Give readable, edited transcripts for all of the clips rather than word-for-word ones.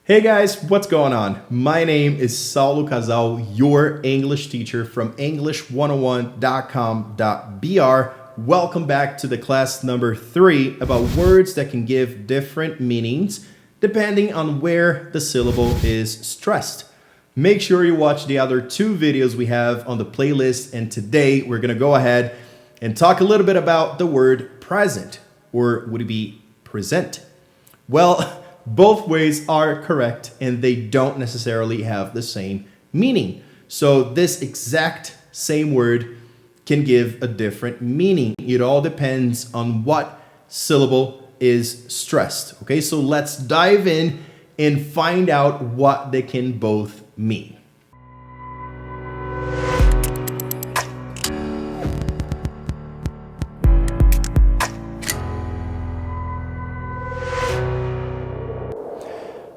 Hey guys, what's going on? My name is Saulo Casal, your English teacher from English101.com.br. Welcome back to the class number 3 about words that can give different meanings depending on where the syllable is stressed. Make sure you watch the other 2 videos we have on the playlist, and today we're going to go ahead and talk a little bit about the word present, or would it be present? Well, both ways are correct and they don't necessarily have the same meaning. So this exact same word can give a different meaning. It all depends on what syllable is stressed. Okay, so let's dive in and find out what they can both mean.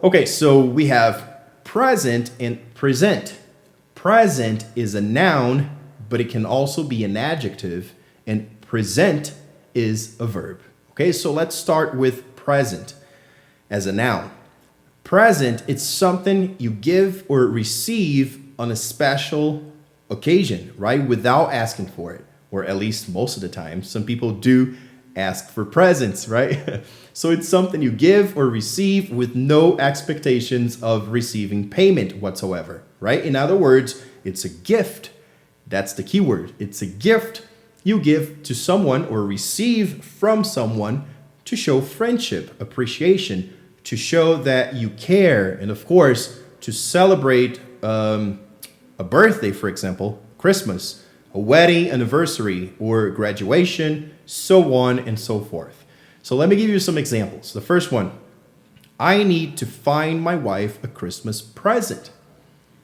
Okay, so we have present and present. Present is a noun, but it can also be an adjective, and present is a verb. Okay, so let's start with present as a noun. Present, it's something you give or receive on a special occasion, right? Without asking for it, or at least most of the time. Some people do ask for presents, right? So it's something you give or receive with no expectations of receiving payment whatsoever, right? In other words, it's a gift. That's the key word. It's a gift you give to someone or receive from someone to show friendship, appreciation, to show that you care, and of course, to celebrate a birthday, for example, Christmas, a wedding anniversary, or graduation, so on and so forth. So let me give you some examples. The first one, I need to find my wife a Christmas present.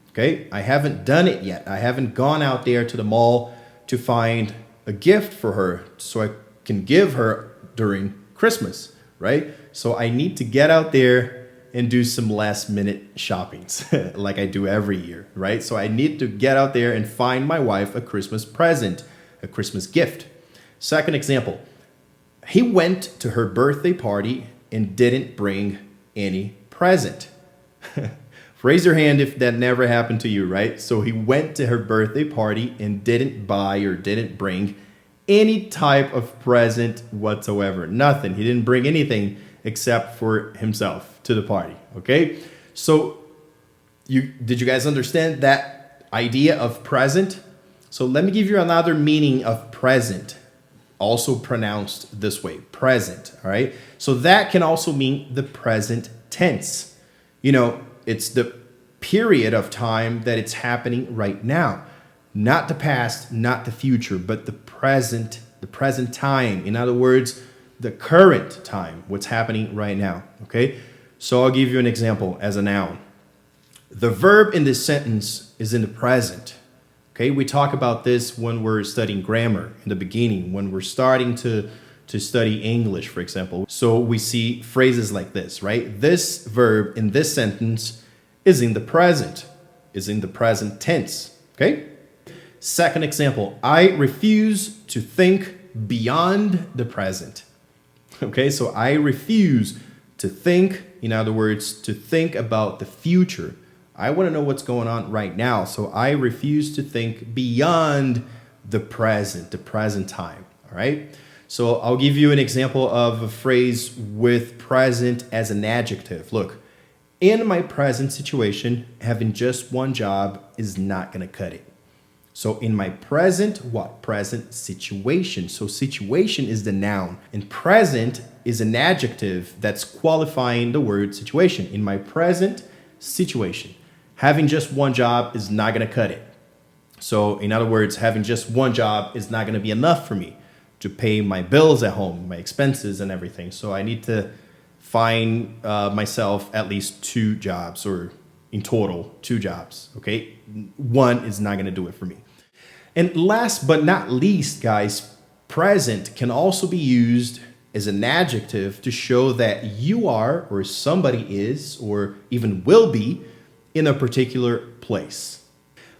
Okay, I haven't done it yet. I haven't gone out there to the mall to find a gift for her so I can give her during Christmas, right? So I need to get out there and do some last minute shoppings like I do every year, right? So I need to get out there and find my wife a Christmas present, a Christmas gift. Second example, he went to her birthday party and didn't bring any present. Raise your hand if that never happened to you, right? So he went to her birthday party and didn't buy or didn't bring any type of present whatsoever. Nothing. He didn't bring anything except for himself to the party, okay? So did you guys understand that idea of present? So let me give you another meaning of present, also pronounced this way, present, all right? So that can also mean the present tense. You know, it's the period of time that it's happening right now. Not the past, not the future, but the present time. In other words, the current time, what's happening right now, okay? So I'll give you an example as a noun. The verb in this sentence is in the present. Okay, we talk about this when we're studying grammar in the beginning, when we're starting to study English, for example. So we see phrases like this, right? This verb in this sentence is in the present, is in the present tense, okay? Second example, I refuse to think beyond the present. Okay, so I refuse to think, in other words, to think about the future. I want to know what's going on right now, so I refuse to think beyond the present time, all right? So I'll give you an example of a phrase with present as an adjective. Look, in my present situation, having just one job is not going to cut it. So in my present, what? Present situation. So situation is the noun, and present is an adjective that's qualifying the word situation. In my present situation, having just one job is not going to cut it. So in other words, having just one job is not going to be enough for me to pay my bills at home, my expenses and everything. So I need to find myself at least 2 jobs, or in total 2 jobs, okay? One is not going to do it for me. And last but not least, guys, present can also be used as an adjective to show that you are, or somebody is, or even will be in a particular place.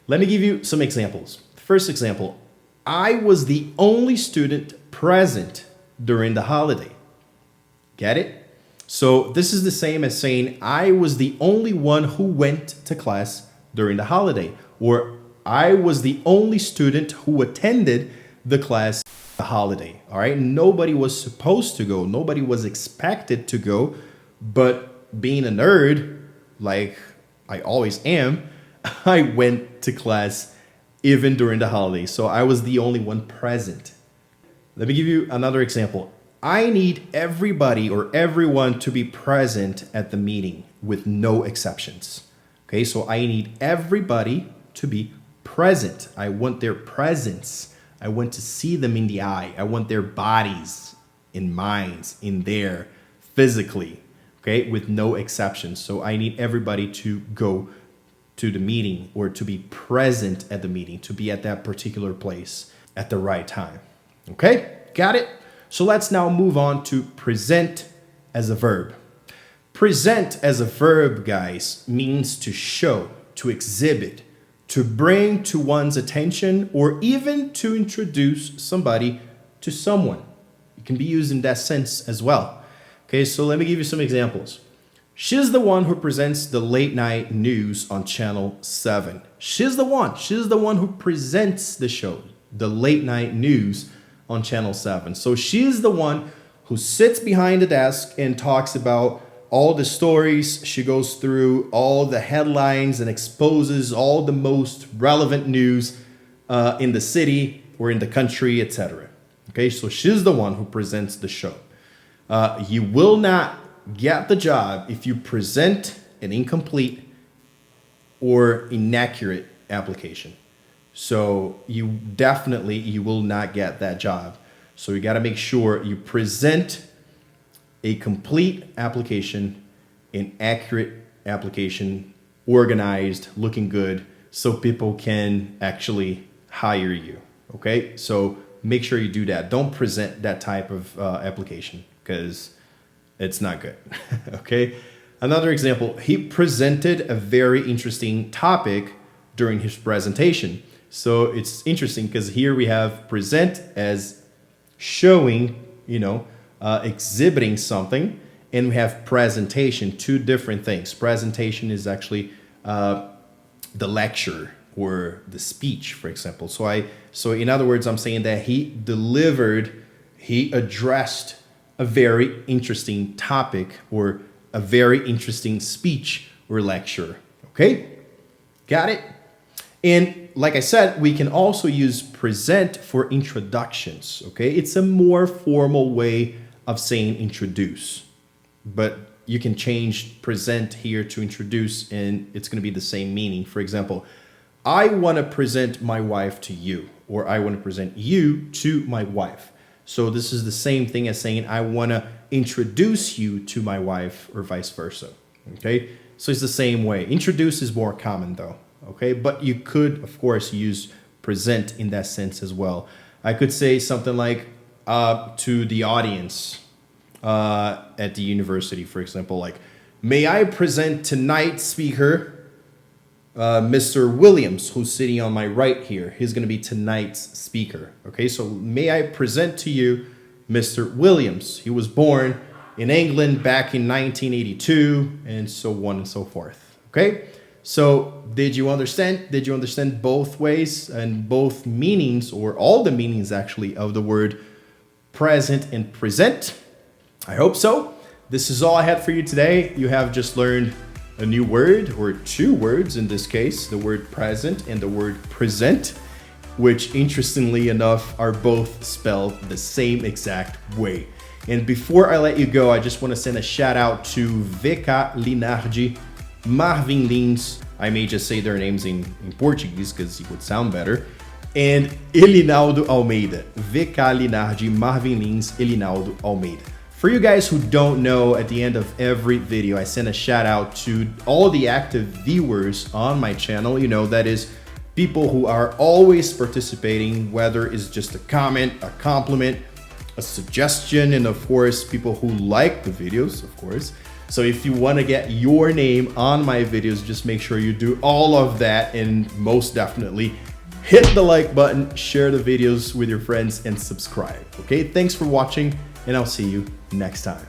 Let me give you some examples. First example, I was the only student present during the holiday. Get it? So this is the same as saying I was the only one who went to class during the holiday, or I was the only student who attended the class the holiday. All right. Nobody was supposed to go. Nobody was expected to go. But being a nerd, like I always am, I went to class even during the holiday. So I was the only one present. Let me give you another example. I need everybody or everyone to be present at the meeting with no exceptions. Okay, so I need everybody to be present. I want their presence. I want to see them in the eye. I want their bodies and minds in there physically, okay, with no exceptions. So I need everybody to go to the meeting or to be present at the meeting, to be at that particular place at the right time. Okay, got it? So let's now move on to present as a verb. Present as a verb, guys, means to show, to exhibit, to bring to one's attention, or even to introduce somebody to someone. It can be used in that sense as well. Okay, so let me give you some examples. She's the one who presents the late night news on Channel 7. She's the one who presents the show, the late night news on Channel 7. So she's the one who sits behind the desk and talks about all the stories. She goes through all the headlines and exposes all the most relevant news in the city or in the country, etc. Okay, so she's the one who presents the show. You will not get the job if you present an incomplete or inaccurate application. So you will not get that job. So you got to make sure you present a complete application, an accurate application, organized, looking good, so people can actually hire you. Okay, so make sure you do that. Don't present that type of application because it's not good. Okay, another example, he presented a very interesting topic during his presentation. So it's interesting because here we have present as showing, exhibiting something, and we have presentation, two different things. Presentation is actually the lecture or the speech, for example. So in other words, I'm saying that he addressed a very interesting topic or a very interesting speech or lecture. Okay, got it? And like I said, we can also use present for introductions, okay? It's a more formal way of saying introduce, but you can change present here to introduce and it's gonna be the same meaning. For example, I wanna present my wife to you, or I wanna present you to my wife. So this is the same thing as saying I wanna introduce you to my wife or vice versa, okay? So it's the same way. Introduce is more common though. Okay, but you could, of course, use present in that sense as well. I could say something like to the audience at the university, for example, like, may I present tonight's speaker, Mr. Williams, who's sitting on my right here. He's going to be tonight's speaker. Okay, so may I present to you Mr. Williams. He was born in England back in 1982, and so on and so forth. Okay. So did you understand? Did you understand both ways and both meanings, or all the meanings actually, of the word present and present? I hope so. This is all I had for you today. You have just learned a new word, or two words in this case, the word present and the word present, which interestingly enough are both spelled the same exact way. And before I let you go, I just want to send a shout out to VK Linardi, Marvin Lins, I may just say their names in Portuguese because it would sound better, and Elinaldo Almeida. VK Linardi, Marvin Lins, Elinaldo Almeida. For you guys who don't know, at the end of every video, I send a shout out to all the active viewers on my channel. That is people who are always participating, whether it's just a comment, a compliment, a suggestion, and of course, people who like the videos, of course. So if you want to get your name on my videos, just make sure you do all of that, and most definitely hit the like button, share the videos with your friends, and subscribe. Okay, thanks for watching, and I'll see you next time.